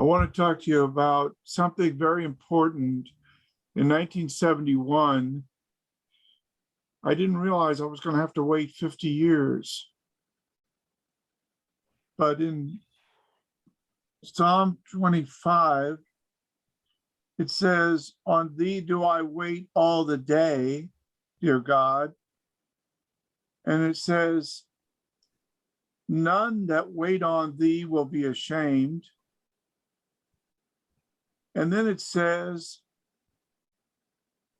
want to talk to you about something very important. In 1971, I didn't realize I was going to have to wait 50 years. But in Psalm 25, it says, "On thee do I wait all the day, dear God." And it says, "None that wait on thee will be ashamed." And then it says,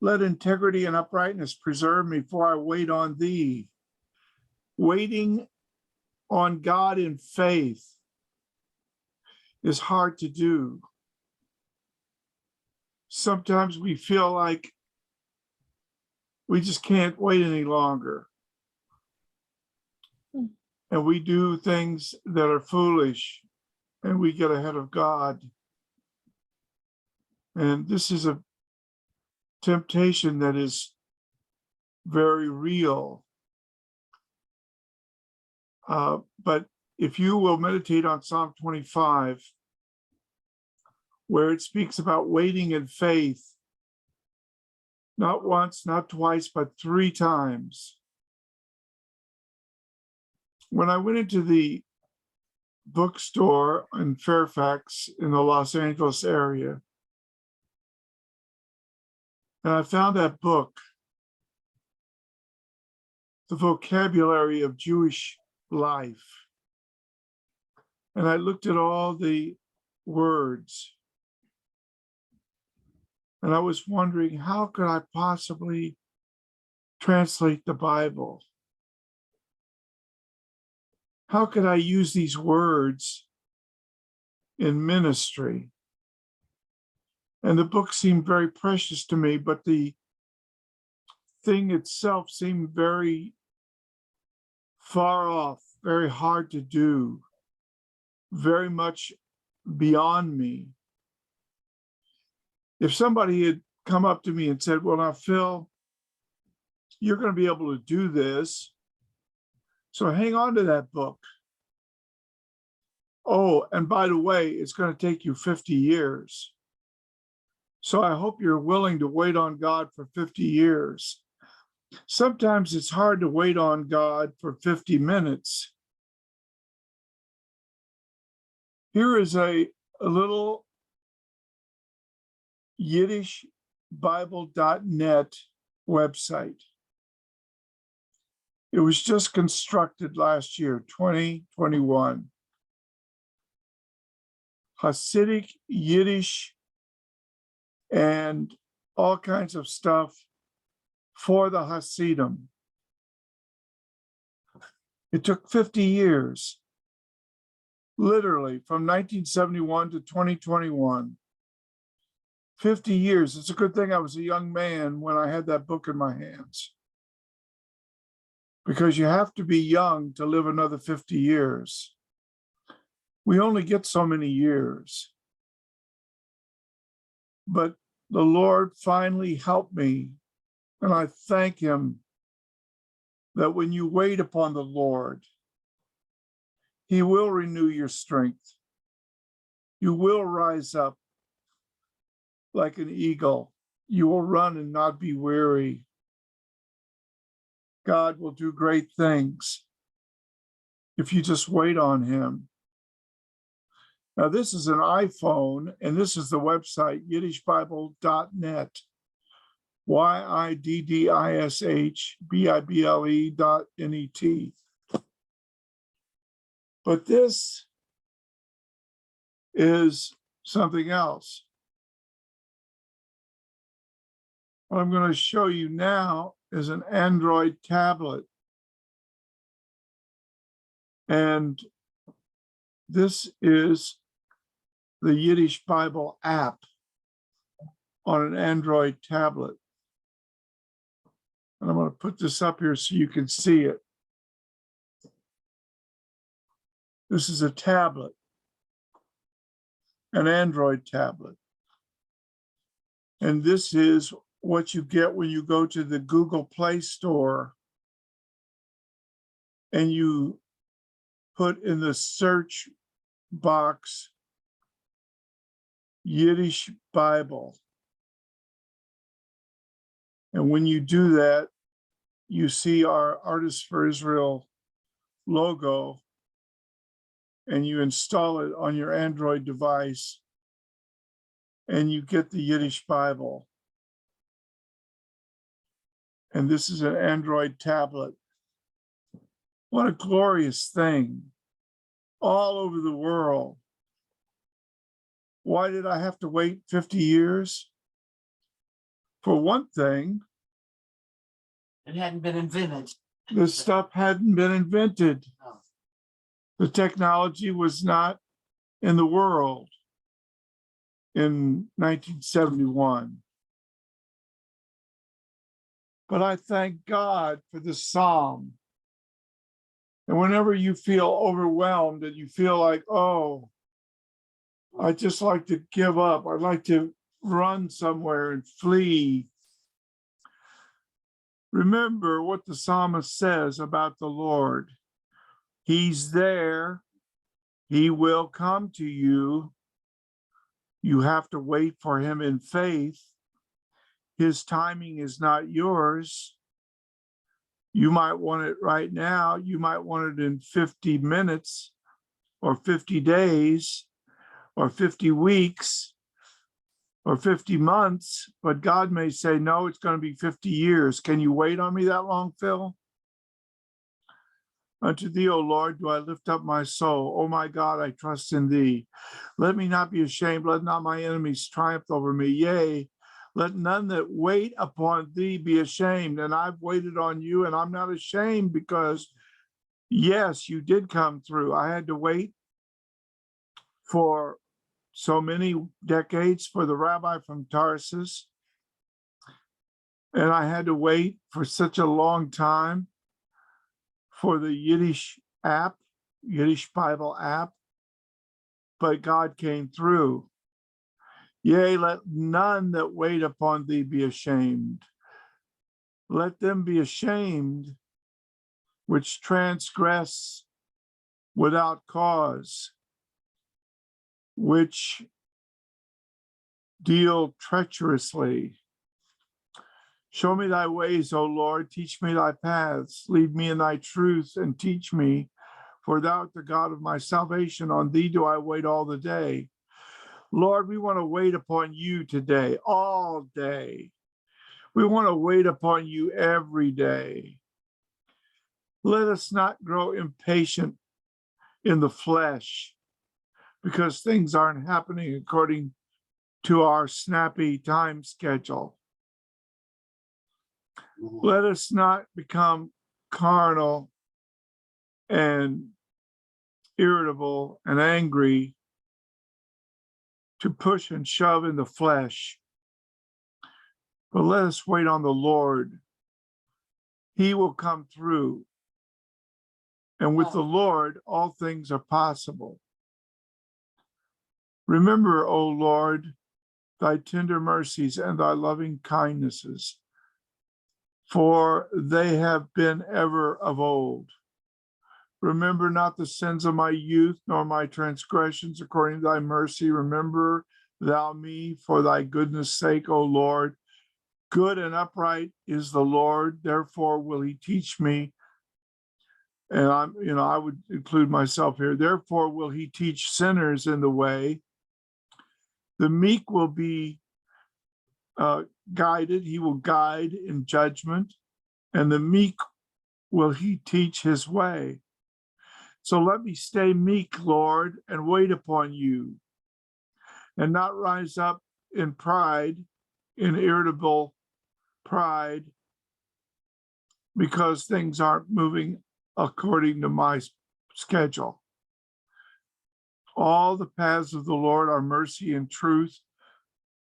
"Let integrity and uprightness preserve me, for I wait on thee." Waiting on God in faith is hard to do. Sometimes we feel like we just can't wait any longer. And we do things that are foolish, and we get ahead of God. And this is a temptation that is very real. But if you will meditate on Psalm 25, where it speaks about waiting in faith, not once, not twice, but 3 times. When I went into the bookstore in Fairfax in the Los Angeles area, and I found that book, The Vocabulary of Jewish Life. And I looked at all the words, and I was wondering, how could I possibly translate the Bible? How could I use these words in ministry? And the book seemed very precious to me, but the thing itself seemed very far off, very hard to do, very much beyond me. If somebody had come up to me and said, "Well, now, Phil, you're going to be able to do this, so hang on to that book. Oh, and by the way, it's going to take you 50 years. So I hope you're willing to wait on God for 50 years. Sometimes it's hard to wait on God for 50 minutes. Here is a little Yiddish Bible.net website. It was just constructed last year, 2021. Hasidic Yiddish and all kinds of stuff for the Hasidim. It took 50 years, literally from 1971 to 2021. 50 years. It's a good thing I was a young man when I had that book in my hands, because you have to be young to live another 50 years. We only get so many years. But the Lord finally helped me, and I thank him that when you wait upon the Lord, he will renew your strength. You will rise up like an eagle. You will run and not be weary. God will do great things if you just wait on him. Now, this is an iPhone, and this is the website, yiddishbible.net, YIDDISHBIBLE.net. But this is something else. What I'm going to show you now is an Android tablet. And this is the Yiddish Bible app on an Android tablet. And I'm going to put this up here so you can see it. This is a tablet, an Android tablet. And this is what you get when you go to the Google Play Store and you put in the search box Yiddish Bible. And when you do that, you see our Artists for Israel logo, and you install it on your Android device, and you get the Yiddish Bible. And this is an Android tablet. What a glorious thing. All over the world. Why did I have to wait 50 years? For one thing, It hadn't been invented. this stuff hadn't been invented. No. The technology was not in the world in 1971. But I thank God for this psalm. And whenever you feel overwhelmed and you feel like, oh, I just like to give up, I'd like to run somewhere and flee, remember what the psalmist says about the Lord. He's there. He will come to you. You have to wait for him in faith. His timing is not yours. You might want it right now. You might want it in 50 minutes or 50 days or 50 weeks or 50 months, but God may say, no, it's going to be 50 years. Can you wait on me that long, Phil? Unto thee, O Lord, do I lift up my soul. O my God, I trust in thee. Let me not be ashamed. Let not my enemies triumph over me. Yea, let none that wait upon thee be ashamed. And I've waited on you, and I'm not ashamed because, yes, you did come through. I had to wait for so many decades for the rabbi from Tarsus. And I had to wait for such a long time for the Yiddish app, Yiddish Bible app, but God came through. Yea, let none that wait upon thee be ashamed. Let them be ashamed which transgress without cause, which deal treacherously. Show me thy ways, O Lord, teach me thy paths, lead me in thy truth and teach me, for thou art the God of my salvation. On thee do I wait all the day. Lord, we want to wait upon you today, all day. We want to wait upon you every day. Let us not grow impatient in the flesh because things aren't happening according to our snappy time schedule. Let us not become carnal and irritable and angry to push and shove in the flesh. But let us wait on the Lord. He will come through. And with the Lord, all things are possible. Remember, O Lord, thy tender mercies and thy loving kindnesses, for they have been ever of old. Remember not the sins of my youth, nor my transgressions according to thy mercy. Remember thou me for thy goodness' sake, O Lord. Good and upright is the Lord, therefore will he teach me. And I would include myself here. Therefore will he teach sinners in the way. The meek will be guided. He will guide in judgment, and the meek will he teach his way. So let me stay meek, Lord, and wait upon you, and not rise up in pride, in irritable pride, because things aren't moving according to my schedule. All the paths of the Lord are mercy and truth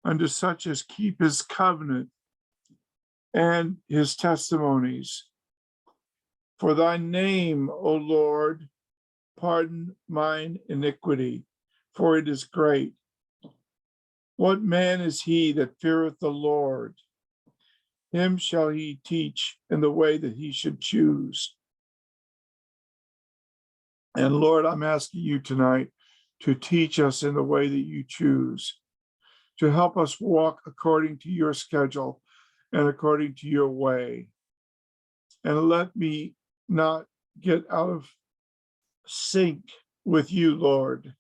unto such as keep his covenant and his testimonies. For thy name, O Lord, pardon mine iniquity, for it is great. What man is he that feareth the Lord? Him shall he teach in the way that he should choose. And Lord, I'm asking you tonight to teach us in the way that you choose. to help us walk according to your schedule and according to your way. And let me not get out of sync with you, Lord.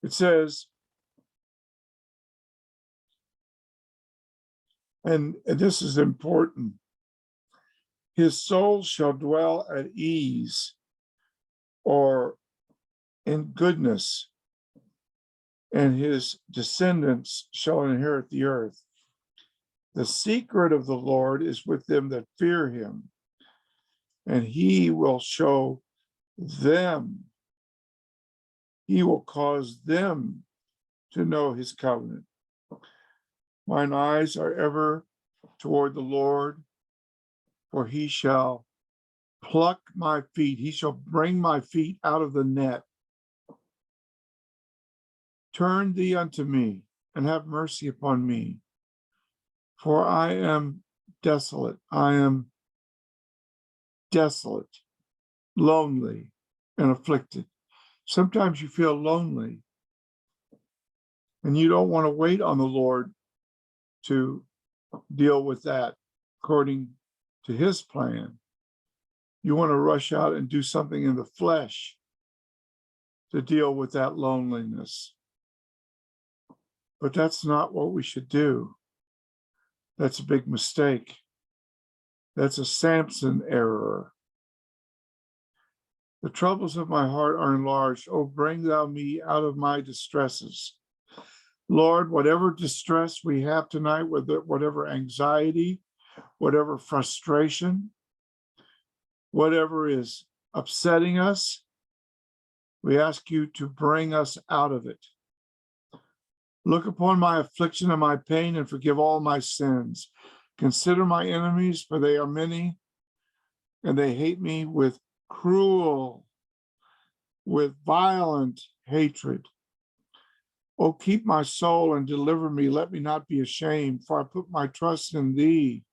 It says, and this is important, his soul shall dwell at ease or in goodness, and his descendants shall inherit the earth. The secret of the Lord is with them that fear him, and he will show them, he will cause them to know his covenant. Mine eyes are ever toward the Lord, for he shall pluck my feet. He shall bring my feet out of the net. Turn thee unto me and have mercy upon me, for I am desolate. I am desolate, lonely, and afflicted. Sometimes you feel lonely and you don't want to wait on the Lord to deal with that according to his plan. You want to rush out and do something in the flesh to deal with that loneliness. But that's not what we should do. That's a big mistake. That's a Samson error. The troubles of my heart are enlarged. Oh, bring thou me out of my distresses. Lord, whatever distress we have tonight, whatever anxiety, whatever frustration, whatever is upsetting us, we ask you to bring us out of it. Look upon my affliction and my pain and forgive all my sins. Consider my enemies, for they are many, and they hate me with violent hatred. Oh, keep my soul and deliver me. Let me not be ashamed, for I put my trust in thee.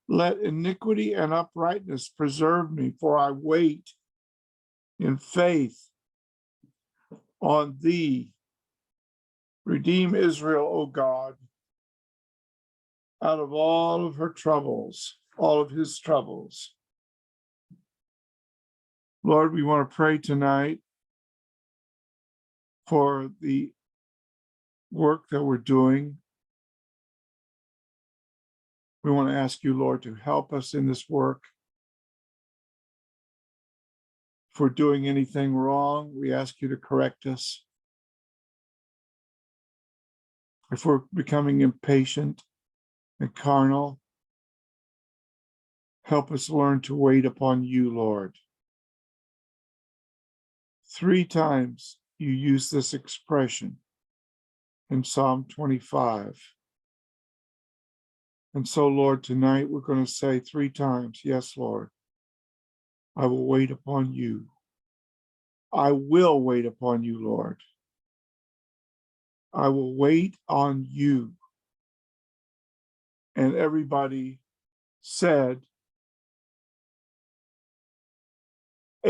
Let iniquity and uprightness preserve me, for I wait in faith on thee. Redeem Israel, O God, out of all of her troubles, all of his troubles. Lord, we want to pray tonight for the work that we're doing. We want to ask you, Lord, to help us in this work. If we're doing anything wrong, we ask you to correct us. If we're becoming impatient and carnal, help us learn to wait upon you, Lord. 3 times you use this expression in Psalm 25. And so, Lord, tonight we're going to say 3 times, yes, Lord, I will wait upon you. I will wait upon you, Lord. I will wait on you. And everybody said,